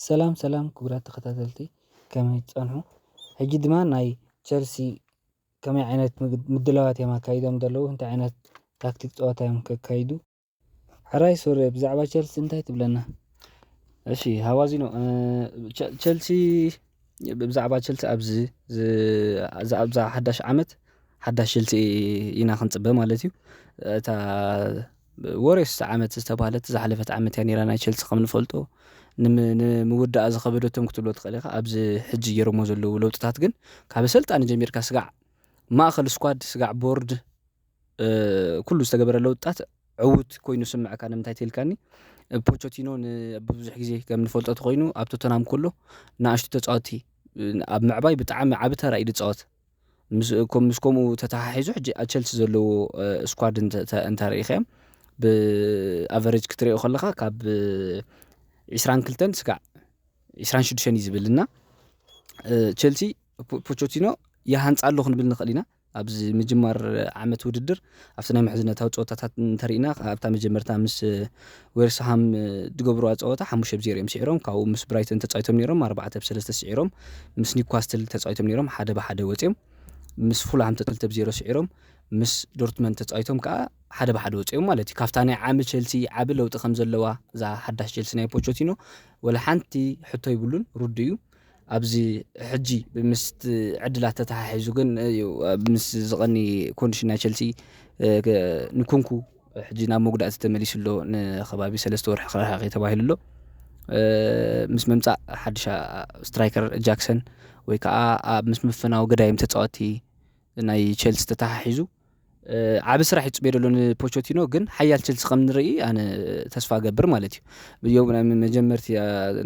سلام سلام كبرات تختاتلتي كمي تصنحو حجي دما ناي تشيلسي كمي عينت مدلوات يما كايدهم دلو انت عينت تاكتيك صوتا يم كايدو حراي سوري بزعبا تشيلسي انتي تبلنا اشي هوازينو تشيلسي بزعبا تشيلسي ابزي ابزا 11 عمت 11 تشيلسي ينا خنصبه مالتي تا وريس عمت استبالت زحلفت عمت يعني رانا تشيلسي خم نفلطو نمودأ زخبدتهم كتبلو تخليخا أبز حجي يرمو زلو لوطታት ግን ካብ ሰልጣን ጀሚርካ ስጋዕ ማእኸል ስኳድ ስጋዕ ቦርድ ኩሉ ዝተገበረ ለውጣት ዕውት ኮይኑ ስምዓካ ንምንታይ ትልካኒ ፖቾቲኖ ብዙሕ ግዜ ከም ንፈልጦ ኮይኑ ኣብ ቶተናም ኩሉ ንኣሽቱ ተጻወቲ ኣብ ምዕባይ ብጣዕሚ ዓቢ ተራ ኢድ ጻወት ምስ ከምኡ ተተሓሒዙ ሕጂ ቸልሲ ዘለዎ ስኳድ እንተሪኢኸ ብኣቨሬጅ ክትሪኦ ከለኻ ካብ 22 ስጋዕ 26 ይዝብልና ቸልሲ ፖቾቲኖ ያሃንጻ ኣሎ ክንብል ንኽእል ኢና ኣብዚ ምጅማር ዓመት ውድድር ኣብቲ ናይ ምሕዝነታዊ ፀወታታት እንተሪእና ኣብታ መጀመርታ ምስ ዌስትሃም ዝገብርዋ ፀወታ 5-0 እዮም ስዒሮም ካብኡ ምስ ብራይተን ተፃዊቶም ነይሮም 4-3 ስዒሮም ምስ ኒውካስትል ተፃዊቶም ነይሮም 1-1 ወፂኦም ምስ ፉልሃም 2-0 ስዒሮም ምስ ዶርትመንድ ተፃዊቶም ከዓ 1-1 ወፂኦም ማለት እዩ ካብታ ናይ ዓመት ቸልሲ ዓቢ ለውጢ ከም ዘለዋ እዛ ሓዳሽ ቸልሲ ናይ ፖቾቲኖ ወላ ሓንቲ ሕቶ ይብሉን ሩድ እዩ ኣብዚ ሕጂ ምስ ዕድላት ተተሓሒዙ ግን ምስ ዝቐኒ ኮንዲሽን ናይ ቸልሲ ንኩንኩ ሕጂ ናብ መጉዳእቲ ተመሊሱሎ ንኸባቢ 3 ወርሒ ክረሓቕ ተባሂሉሎ ምስ መምጻእ ሓድሽ ስትራይከር ጃክሰን ወይ ከዓ ምስ ምፍናው ገዳይም ተጻወቲ ናይ ቸልሲ ተተሓሒዙ ዓብ ስራሕ ይጽበየሉ ንፖቾቲኖ ግን ሓያል ቸልሲ ከም ንርኢ ኣነ ተስፋ ገብር ማለት እዩ ብዮም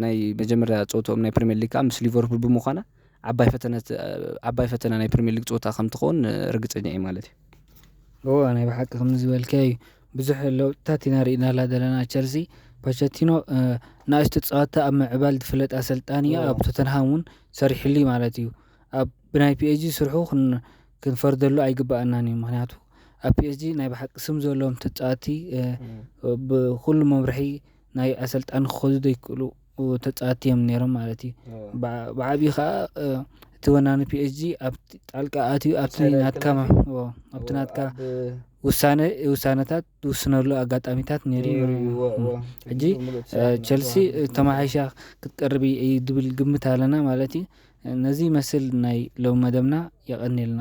ናይ መጀመርያ ፀወቶም ናይ ፕሪሚየር ሊግ ምስ ሊቨርፑል ብምዃና ዓባይ ፈተና ናይ ፕሪሚየር ሊግ ፀወታ ከም ትኾን ርግፀኛ እየ ማለት እዩ ናይ ብሓቂ ከም ዝበልከይ ብዙሕ ለውጥታት ኢና ርኢና ዘለና ቸልሲ ፖቾቲኖ ንኣሽቱ ፀወታ ኣብ ምዕባል ዝፍለጥ ኣሰልጣኒ ኣብ ቶተንሃም እውን ሰሪሕሉ ማለት እዩ ኣብ ብናይ ፒኤስጂ ስርሑ ክንፈርደሉ ኣይግባአናን እዩ ምክንያቱ ኣብ ፒኤስጂ ናይ ብሓቂ ስም ዘለዎም ተጻዋቲ ብኩሉ መምርሒ ናይ ኣሰልጣኒ ክኸዱ ዘይክእሉ ተጻዋቲ እዮም ነይሮም ማለት እዩ ብዓብዪ ከዓ እቲ ወናኒ ፒኤስጂ ኣብ ጣልቃ ኣትዩ ኣብቲ ናትካ ውሳነታት ውስነሉ ኣጋጣሚታት ነይሩ ሕጂ ቸልሲ ተማሓይሻ ክትቀርቢ ድብል ግምት ኣለና ማለት እዩ ነዚ መስል ናይ ሎም መደብና የቐኒልና